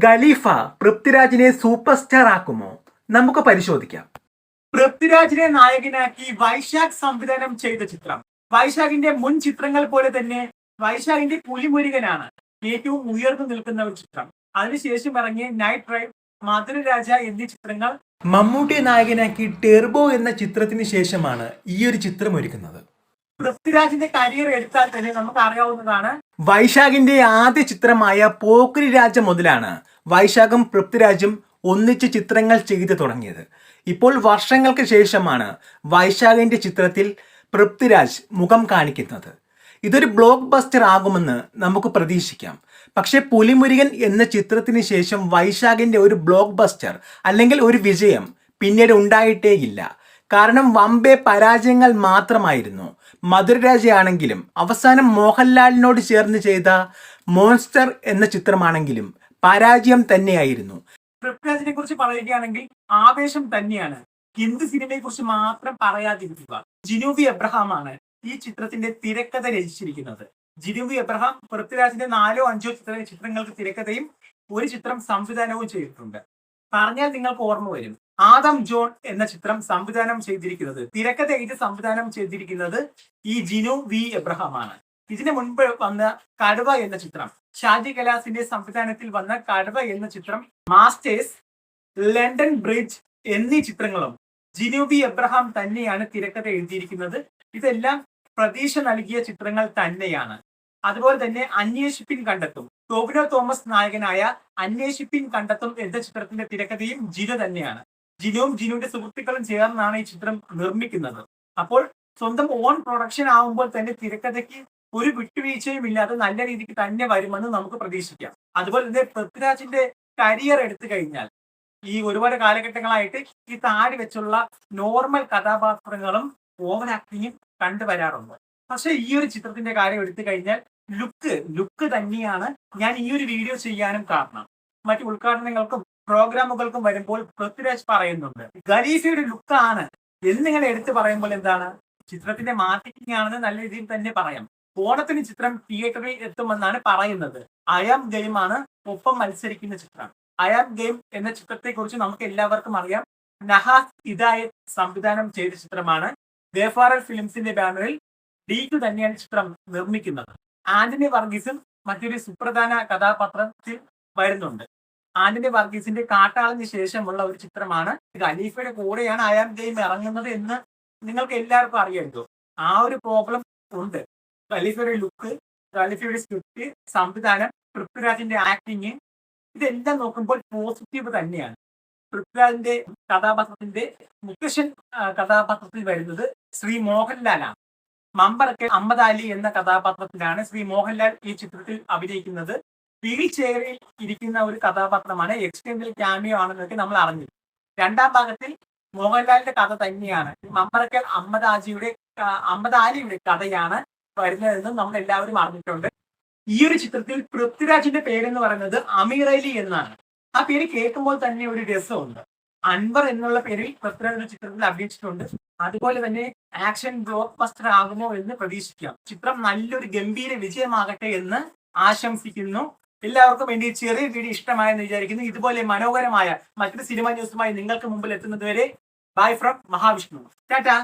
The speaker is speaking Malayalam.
ഖലീഫ പൃഥ്വിരാജിനെ സൂപ്പർ സ്റ്റാർ ആക്കുമോ? നമുക്ക് പരിശോധിക്കാം. പൃഥ്വിരാജിനെ നായകനാക്കി വൈശാഖ് സംവിധാനം ചെയ്ത ചിത്രം. വൈശാഖിന്റെ മുൻ ചിത്രങ്ങൾ പോലെ തന്നെ വൈശാഖിന്റെ പുലിമുരുകനാണ് ഏറ്റവും ഉയർന്നു നിൽക്കുന്ന ഒരു ചിത്രം. അതിനുശേഷം ഇറങ്ങിയ നൈറ്റ് ഡ്രൈവ്, മധുരരാജ എന്നീ ചിത്രങ്ങൾ മമ്മൂട്ടിയെ നായകനാക്കി ടെർബോ എന്ന ചിത്രത്തിന് ശേഷമാണ് ഈ ഒരു ചിത്രം ഒരുക്കുന്നത്. പൃഥ്വിരാജിന്റെ കരിയർ എടുത്താൽ തന്നെ നമുക്ക് അറിയാവുന്നതാണ്, വൈശാഖിന്റെ ആദ്യ ചിത്രമായ പോക്കിരി രാജ മുതലാണ് വൈശാഖും പൃഥ്വിരാജും ഒന്നിച്ച് ചിത്രങ്ങൾ ചെയ്തു തുടങ്ങിയത്. ഇപ്പോൾ വർഷങ്ങൾക്ക് ശേഷമാണ് വൈശാഖിന്റെ ചിത്രത്തിൽ പൃഥ്വിരാജ് മുഖം കാണിക്കുന്നത്. ഇതൊരു ബ്ലോക്ക് ബസ്റ്റർ ആകുമെന്ന് നമുക്ക് പ്രതീക്ഷിക്കാം. പക്ഷെ പുലിമുരുകൻ എന്ന ചിത്രത്തിന് ശേഷം വൈശാഖിന്റെ ഒരു ബ്ലോക്ക് ബസ്റ്റർ അല്ലെങ്കിൽ ഒരു വിജയം പിന്നീട് ഉണ്ടായിട്ടേയില്ല. കാരണം വമ്പേ പരാജയങ്ങൾ മാത്രമായിരുന്നു. മധുരരാജയാണെങ്കിലും അവസാനം മോഹൻലാലിനോട് ചേർന്ന് ചെയ്ത മോൺസ്റ്റർ എന്ന ചിത്രമാണെങ്കിലും പരാജയം തന്നെയായിരുന്നു. പൃഥ്വിരാജിനെ കുറിച്ച് പറയുകയാണെങ്കിൽ ആവേശം തന്നെയാണ്. ഹിന്ദി സിനിമയെ കുറിച്ച് മാത്രം പറയാതിരിക്കുക. ജിനൂബി എബ്രഹാമാണ് ഈ ചിത്രത്തിന്റെ തിരക്കഥ രചിച്ചിരിക്കുന്നത്. ജിനൂബി എബ്രഹാം പൃഥ്വിരാജിന്റെ 4-5 ചിത്രങ്ങൾക്ക് തിരക്കഥയും ഒരു ചിത്രം സംവിധാനവും ചെയ്തിട്ടുണ്ട്. പറഞ്ഞാൽ നിങ്ങൾക്ക് ഓർമ്മ വരും, ആദം ജോൺ എന്ന ചിത്രം സംവിധാനം ചെയ്തിരിക്കുന്നത്, തിരക്കഥ എഴുതി സംവിധാനം ചെയ്തിരിക്കുന്നത് ഈ ജിനു വി എബ്രഹാം ആണ്. ഇതിനു മുൻപ് വന്ന കടുവ എന്ന ചിത്രം, ഷാജി കലാസിന്റെ സംവിധാനത്തിൽ വന്ന കടുവ എന്ന ചിത്രം, മാസ്റ്റേഴ്സ്, ലണ്ടൻ ബ്രിഡ്ജ് എന്നീ ചിത്രങ്ങളും ജിനു വി എബ്രഹാം തന്നെയാണ് തിരക്കഥ എഴുതിയിരിക്കുന്നത്. ഇതെല്ലാം പ്രതീക്ഷ നൽകിയ ചിത്രങ്ങൾ തന്നെയാണ്. അതുപോലെ തന്നെ അന്വേഷിപ്പിൻ കണ്ടെത്തും, ടോവിനോ തോമസ് നായകനായ അന്വേഷിപ്പിൻ കണ്ടെത്തും എന്ന ചിത്രത്തിന്റെ തിരക്കഥയും ജിനു തന്നെയാണ്. ജിനുവും ജിനുവിന്റെ സുഹൃത്തുക്കളും ചേർന്നാണ് ഈ ചിത്രം നിർമ്മിക്കുന്നത്. അപ്പോൾ സ്വന്തം ഓൺ പ്രൊഡക്ഷൻ ആവുമ്പോൾ തന്നെ തിരക്കഥയ്ക്ക് ഒരു വിട്ടുവീഴ്ചയും ഇല്ലാതെ നല്ല രീതിക്ക് തന്നെ വരുമെന്ന് നമുക്ക് പ്രതീക്ഷിക്കാം. അതുപോലെ തന്നെ പൃഥ്വിരാജിന്റെ കരിയർ എടുത്തു കഴിഞ്ഞാൽ ഈ ഒരുപാട് കാലഘട്ടങ്ങളായിട്ട് ഈ താടി വെച്ചുള്ള നോർമൽ കഥാപാത്രങ്ങളും ഓവർ ആക്ടിങ്ങും കണ്ടുവരാറുണ്ട്. പക്ഷെ ഈ ഒരു ചിത്രത്തിന്റെ കാര്യം എടുത്തു കഴിഞ്ഞാൽ ലുക്ക് തന്നെയാണ് ഞാൻ ഈ ഒരു വീഡിയോ ചെയ്യാനും കാരണം. മറ്റു ഉദ്ഘാടനങ്ങൾക്കും പ്രോഗ്രാമുകൾക്കും വരുമ്പോൾ പൃഥ്വിരാജ് പറയുന്നുണ്ട് ഖലീഫയുടെ ലുക്കാണ് എന്നിങ്ങനെ എടുത്തു പറയുമ്പോൾ എന്താണ്, ചിത്രത്തിന്റെ മാർക്കറ്റിംഗ് ആണെന്ന് നല്ല രീതിയിൽ തന്നെ പറയാം. ഓണത്തിന് ചിത്രം തിയേറ്ററിൽ എത്തുമെന്നാണ് പറയുന്നത്. അയാം ഗെയിം ആണ് ഒപ്പം മത്സരിക്കുന്ന ചിത്രം. അയാം ഗെയിം എന്ന ചിത്രത്തെ കുറിച്ച് നമുക്ക് എല്ലാവർക്കും അറിയാം. നഹാസ് ഹിദായത്ത് സംവിധാനം ചെയ്ത ചിത്രമാണ്. വേഫാറൽ ഫിലിംസിന്റെ ബാനറിൽ ഡീക്ക് തന്നെയാണ് ചിത്രം നിർമ്മിക്കുന്നത്. ആന്റണി വർഗീസും മറ്റൊരു സുപ്രധാന കഥാപാത്രത്തിൽ വരുന്നുണ്ട്. ആന്റണി വർഗീസിന്റെ കാട്ടാളിന് ശേഷമുള്ള ഒരു ചിത്രമാണ്. ഖലീഫയുടെ കൂടെയാണ് അയാം ഗെയിം ഇറങ്ങുന്നത് എന്ന് നിങ്ങൾക്ക് എല്ലാവർക്കും അറിയാമല്ലോ. ആ ഒരു പ്രോബ്ലം ഉണ്ട്. ഖലീഫയുടെ ലുക്ക്, ഖലീഫയുടെ സ്ക്രിപ്റ്റ്, സംവിധാനം, പൃഥ്വിരാജിന്റെ ആക്ടിങ്, ഇതെല്ലാം നോക്കുമ്പോൾ പോസിറ്റീവ് തന്നെയാണ്. പൃഥ്വിരാജിന്റെ കഥാപാത്രത്തിന്റെ മുത്തശ്ശൻ കഥാപാത്രത്തിൽ വരുന്നത് ശ്രീ മോഹൻലാലാണ്. മമ്പറക്കൽ അഹമ്മദ് അലി എന്ന കഥാപാത്രത്തിലാണ് ശ്രീ മോഹൻലാൽ ഈ ചിത്രത്തിൽ അഭിനയിക്കുന്നത്. വീൽ ചെയറിൽ ഇരിക്കുന്ന ഒരു കഥാപാത്രമാണ്. എക്സ്റ്റെൻഡൽ ക്യാമിയോ ആണെന്നൊക്കെ നമ്മൾ അറിഞ്ഞു. രണ്ടാം ഭാഗത്തിൽ മോഹൻലാലിന്റെ കഥ തന്നെയാണ്. മമ്പറക്കൽ അഹമ്മദ് അലിയുടെ കഥയാണ് വരുന്നതെന്ന് നമ്മൾ എല്ലാവരും അറിഞ്ഞിട്ടുണ്ട്. ഈ ഒരു ചിത്രത്തിൽ പൃഥ്വിരാജിന്റെ പേരെന്ന് പറയുന്നത് അമീർ അലി എന്നാണ്. ആ പേര് കേൾക്കുമ്പോൾ തന്നെ ഒരു രസമുണ്ട്. അൻവർ എന്നുള്ള പേരിൽ പൃഥ്വിരാജ് ചിത്രത്തിൽ അഭിനയിച്ചിട്ടുണ്ട്. അതുപോലെ തന്നെ ആക്ഷൻ ബ്ലോക്ക് ബസ്റ്റർ ആകുമോ എന്ന് പ്രതീക്ഷിക്കാം. ചിത്രം നല്ലൊരു ഗംഭീര വിജയമാകട്ടെ എന്ന് ആശംസിക്കുന്നു. എല്ലാവർക്കും വേണ്ടി ചെറിയ വീഡിയോ ഇഷ്ടമായെന്ന് വിചാരിക്കുന്നു. ഇതുപോലെ മനോഹരമായ മറ്റൊരു സിനിമ ന്യൂസുമായി നിങ്ങൾക്ക് മുമ്പിൽ എത്തുന്നത് വരെ ബൈ ഫ്രം മഹാവിഷ്ണു. ടാറ്റാ.